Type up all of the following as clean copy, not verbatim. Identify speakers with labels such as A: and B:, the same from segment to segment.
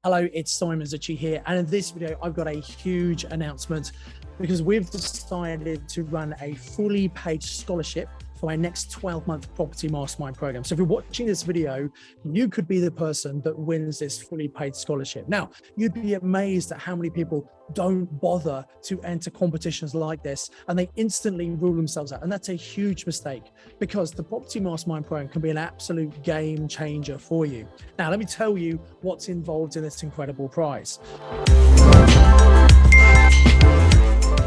A: Hello, it's Simon Zutshi here, and in this video I've got a huge announcement because we've decided to run a fully paid scholarship for our next 12-month Property Mastermind program. So if you're watching this video, you could be the person that wins this fully paid scholarship. Now, you'd be amazed at how many people don't bother to enter competitions like this and they instantly rule themselves out. And that's a huge mistake because the Property Mastermind program can be an absolute game changer for you. Now, let me tell you what's involved in this incredible prize.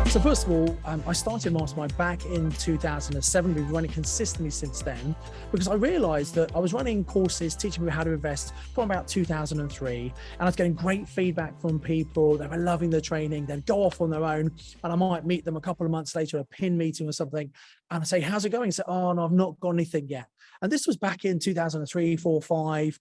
A: So first of all, I started Mastermind back in 2007. We've run it consistently since then because I realized that I was running courses teaching people how to invest from about 2003. And I was getting great feedback from people. They were loving the training. They'd go off on their own and I might meet them a couple of months later at a pin meeting or something. And I say, how's it going? I say, oh, no, I've not got anything yet. And this was back in 2003, 4, 5,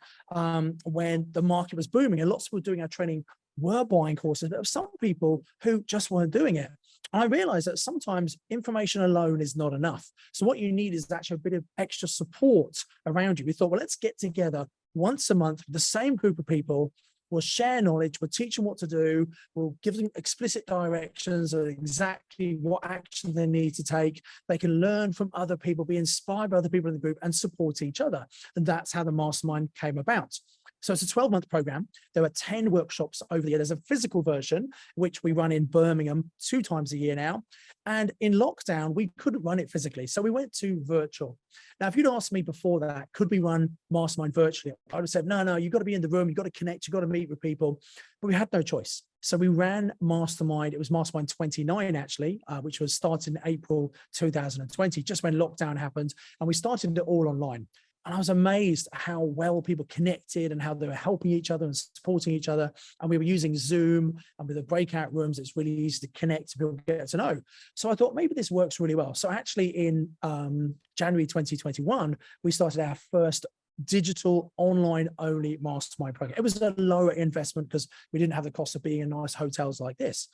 A: when the market was booming and lots of people doing our training were buying courses, but there were some people who just weren't doing it. And I realized that sometimes information alone is not enough. So what you need is actually a bit of extra support around you. We thought, well, let's get together once a month with the same group of people. We'll share knowledge, we'll teach them what to do, we'll give them explicit directions of exactly what action they need to take. They can learn from other people, be inspired by other people in the group and support each other. And that's how the Mastermind came about. So it's a 12-month program. There are 10 workshops over the year. There's a physical version, which we run in Birmingham 2 times a year now. And in lockdown, we couldn't run it physically. So we went to virtual. Now, if you'd asked me before that, could we run Mastermind virtually? I would have said, no, you've got to be in the room. You've got to connect. You've got to meet with people. But we had no choice. So we ran Mastermind. It was Mastermind 29, actually, which was started in April 2020, just when lockdown happened. And we started it all online. And I was amazed at how well people connected and how they were helping each other and supporting each other. And we were using Zoom and with the breakout rooms, it's really easy to connect, people get to know. So I thought maybe this works really well. So actually in January 2021, we started our first digital online only Mastermind program. It was a lower investment because we didn't have the cost of being in nice hotels like this.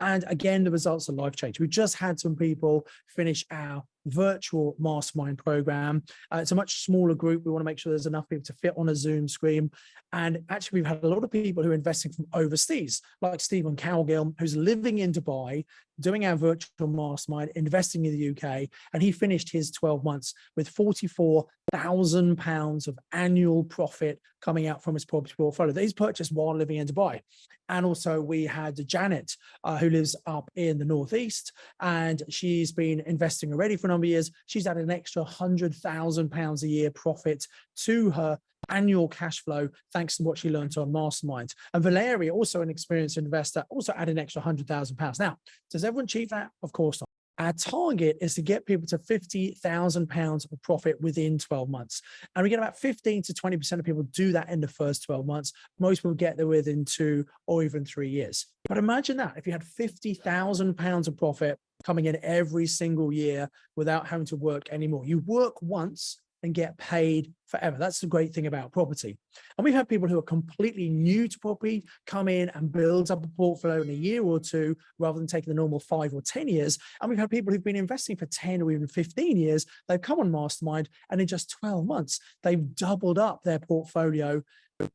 A: And again, the results are life-changing. We just had some people finish our virtual Mastermind program. It's a much smaller group. We want to make sure there's enough people to fit on a Zoom screen. And actually, we've had a lot of people who are investing from overseas, like Stephen Cowgill, who's living in Dubai, doing our virtual Mastermind, investing in the UK. And he finished his 12 months with £44,000 of annual profit coming out from his property portfolio that he's purchased while living in Dubai. And also we had Janet, who lives up in the Northeast, and she's been investing already for a number of years. She's added an extra £100,000 a year profit to her annual cash flow, thanks to what she learned on Mastermind. And Valeria, also an experienced investor, also added an extra £100,000. Now, does everyone achieve that? Of course not. Our target is to get people to £50,000 of profit within 12 months. And we get about 15 to 20% of people do that in the first 12 months. Most people get there within 2 or even 3 years. But imagine that if you had £50,000 of profit coming in every single year without having to work anymore. You work once and get paid forever. That's the great thing about property. And we've had people who are completely new to property come in and build up a portfolio in a year or 2, rather than taking the normal 5 or 10 years. And we've had people who've been investing for 10 or even 15 years. They've come on Mastermind and in just 12 months, they've doubled up their portfolio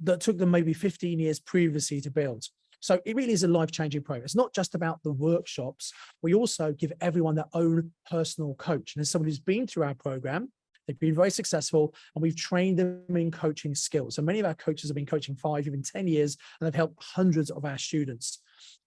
A: that took them maybe 15 years previously to build. So it really is a life-changing program. It's not just about the workshops. We also give everyone their own personal coach. And as someone who's been through our program, they've been very successful and we've trained them in coaching skills. So many of our coaches have been coaching 5, even 10 years, and they've helped hundreds of our students.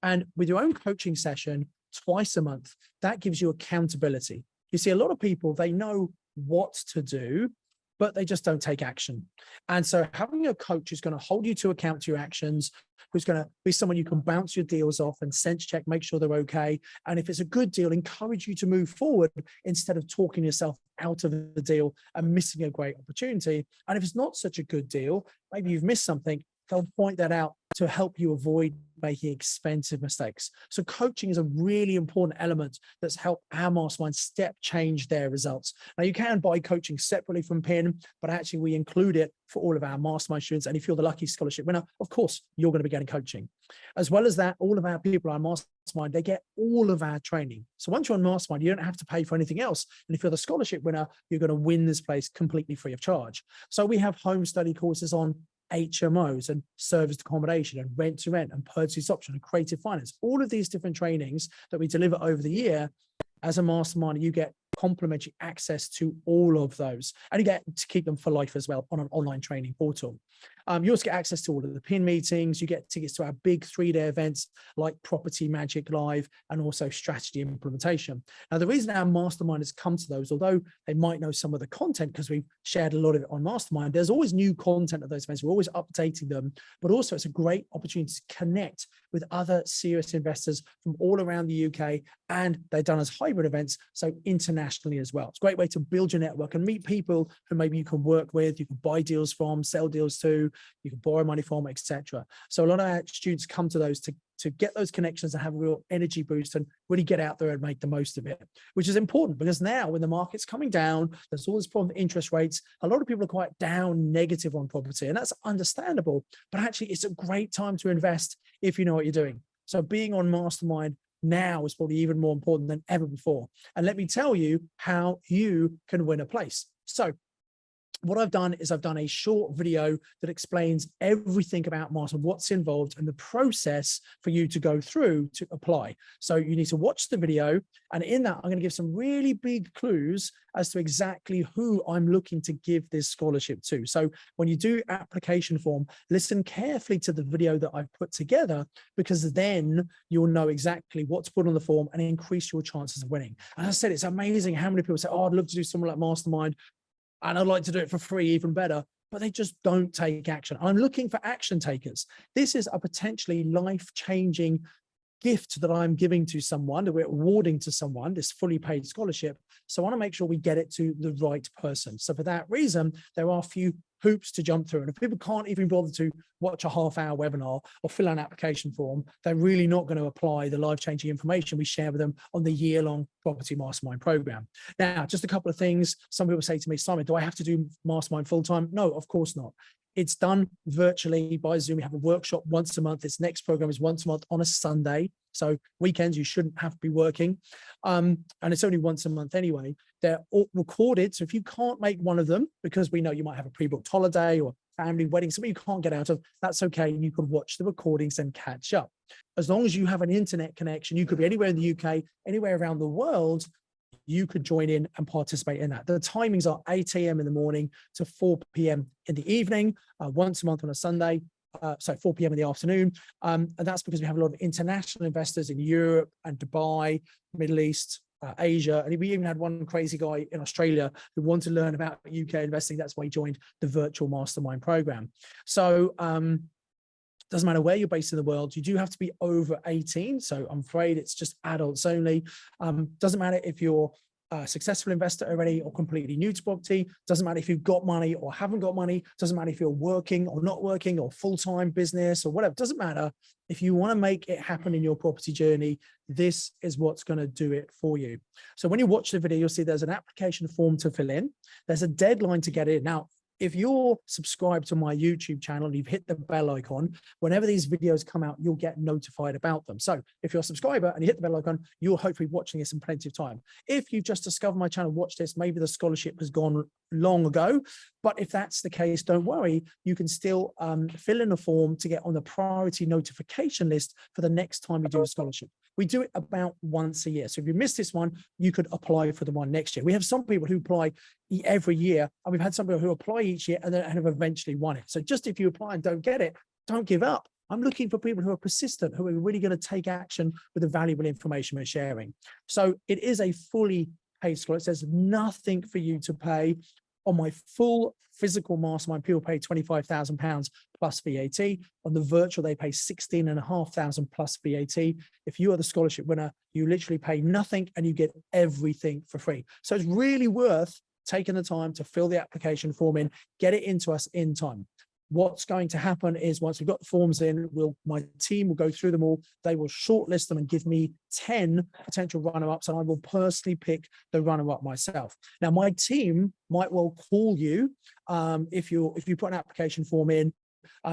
A: And with your own coaching session twice a month, that gives you accountability. You see, a lot of people, they know what to do, but they just don't take action. And so having a coach who's going to hold you to account to your actions, who's going to be someone you can bounce your deals off and sense check, make sure they're okay. And if it's a good deal, encourage you to move forward instead of talking yourself out of the deal and missing a great opportunity. And if it's not such a good deal, maybe you've missed something, they'll point that out to help you avoid making expensive mistakes. So coaching is a really important element that's helped our Mastermind step change their results. Now you can buy coaching separately from PIN, but actually we include it for all of our Mastermind students. And if you're the lucky scholarship winner, of course, you're going to be getting coaching. As well as that, all of our people on Mastermind, they get all of our training. So once you're on Mastermind, you don't have to pay for anything else. And if you're the scholarship winner, you're going to win this place completely free of charge. So we have home study courses on HMOs and serviced accommodation and rent to rent and purchase option and creative finance. All of these different trainings that we deliver over the year. As a mastermind, you get complimentary access to all of those, and you get to keep them for life as well on an online training portal. You also get access to all of the pin meetings. You get tickets to our big 3-day events like Property Magic Live and also Strategy Implementation. Now, the reason our mastermind has come to those, although they might know some of the content because we've shared a lot of it on Mastermind, there's always new content at those events. We're always updating them, but also it's a great opportunity to connect with other serious investors from all around the UK, and they're done as hybrid events, so internationally as well. It's a great way to build your network and meet people who maybe you can work with, you can buy deals from, sell deals to, you can borrow money from, etc. So a lot of our students come to those to get those connections and have a real energy boost and really get out there and make the most of it, which is important because now when the market's coming down, there's all this problem with interest rates. A lot of people are quite down, negative on property, and that's understandable, but actually it's a great time to invest if you know what you're doing. So being on Mastermind now is probably even more important than ever before. And let me tell you how you can win a place. So what I've done is I've done a short video that explains everything about Mastermind, what's involved and the process for you to go through to apply. So you need to watch the video, and in that, I'm going to give some really big clues as to exactly who I'm looking to give this scholarship to. So when you do application form, listen carefully to the video that I've put together, because then you'll know exactly what to put on the form and increase your chances of winning. And as I said, it's amazing how many people say, oh, I'd love to do something like Mastermind, and I'd like to do it for free, even better, but they just don't take action. I'm looking for action takers. This is a potentially life-changing gift that I'm giving to someone, that we're awarding to someone, this fully paid scholarship. So I want to make sure we get it to the right person. So for that reason, there are a few hoops to jump through. And if people can't even bother to watch a half-hour webinar or fill out an application form, they're really not going to apply the life-changing information we share with them on the year-long Property Mastermind program. Now, just a couple of things. Some people say to me, Simon, do I have to do Mastermind full-time? No, of course not. It's done virtually by Zoom. We have a workshop once a month. This next program is once a month on a Sunday. So weekends, you shouldn't have to be working. And it's only once a month anyway. They're all recorded. So if you can't make one of them, because we know you might have a pre-booked holiday or family wedding, something you can't get out of, that's okay. You can watch the recordings and catch up. As long as you have an internet connection, you could be anywhere in the UK, anywhere around the world, you could join in and participate in that. The timings are 8 a.m. in the morning to 4 p.m. in the evening, once a month on a Sunday. So 4 p.m. in the afternoon. And that's because we have a lot of international investors in Europe and Dubai, Middle East, Asia. And we even had one crazy guy in Australia who wanted to learn about UK investing. That's why he joined the virtual mastermind program. So doesn't matter where you're based in the world, you do have to be over 18. So I'm afraid it's just adults only. Doesn't matter if you're a successful investor already or completely new to property. Doesn't matter if you've got money or haven't got money. Doesn't matter if you're working or not working or full-time business or whatever. Doesn't matter. If you want to make it happen in your property journey, this is what's going to do it for you. So when you watch the video, you'll see there's an application form to fill in. There's a deadline to get in. Now, if you're subscribed to my YouTube channel and you've hit the bell icon, whenever these videos come out, you'll get notified about them. So if you're a subscriber and you hit the bell icon, you'll hopefully be watching this in plenty of time. If you've just discovered my channel, watch this, maybe the scholarship has gone long ago. But if that's the case, don't worry, you can still fill in a form to get on the priority notification list for the next time you do a scholarship. We do it about once a year. So if you missed this one, you could apply for the one next year. We have some people who apply every year, and we've had some people who apply each year and then have eventually won it. So just if you apply and don't get it, don't give up. I'm looking for people who are persistent, who are really going to take action with the valuable information we're sharing. So it is a fully paid scholarship. There's nothing for you to pay. On my full physical mastermind, people pay £25,000 plus VAT. On the virtual, they pay £16,500 plus VAT. If you are the scholarship winner, you literally pay nothing and you get everything for free. So it's really worth taking the time to fill the application form in, get it into us in time. What's going to happen is once we've got the forms in, my team will go through them all. They will shortlist them and give me 10 potential runner-ups, and I will personally pick the runner-up myself. Now, my team might well call you if you put an application form in,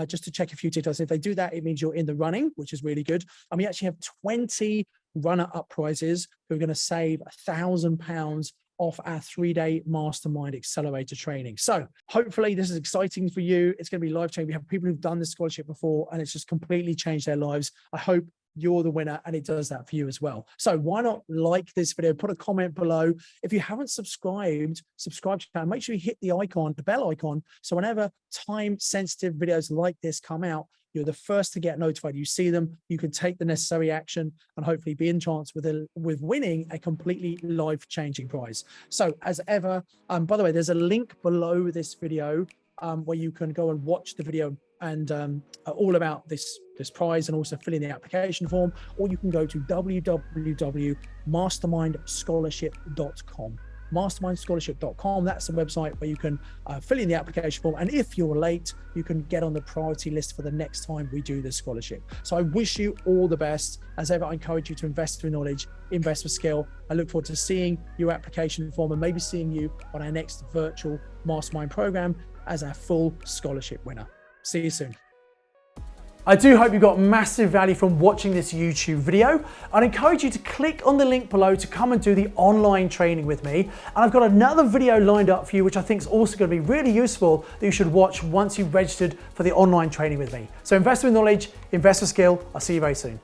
A: just to check a few details. If they do that, it means you're in the running, which is really good. And we actually have 20 runner-up prizes who are going to save £1,000 off our 3-day mastermind accelerator training. So hopefully this is exciting for you. It's going to be life-changing. We have people who've done this scholarship before and it's just completely changed their lives. I hope you're the winner and it does that for you as well. So why not like this video, put a comment below. If you haven't subscribed to the channel, make sure you hit the icon, the bell icon. So whenever time sensitive videos like this come out, you're the first to get notified. You see them, you can take the necessary action and hopefully be in chance with winning a completely life-changing prize. So as ever, by the way, there's a link below this video where you can go and watch the video and all about this prize and also fill in the application form, or you can go to www.mastermindscholarship.com. mastermindscholarship.com. That's the website where you can fill in the application form. And if you're late, you can get on the priority list for the next time we do this scholarship. So I wish you all the best. As ever, I encourage you to invest through knowledge, invest with skill. I look forward to seeing your application form and maybe seeing you on our next virtual mastermind program as our full scholarship winner. See you soon. I do hope you got massive value from watching this YouTube video. I'd encourage you to click on the link below to come and do the online training with me. And I've got another video lined up for you, which I think is also going to be really useful that you should watch once you've registered for the online training with me. So invest with knowledge, invest with skill. I'll see you very soon.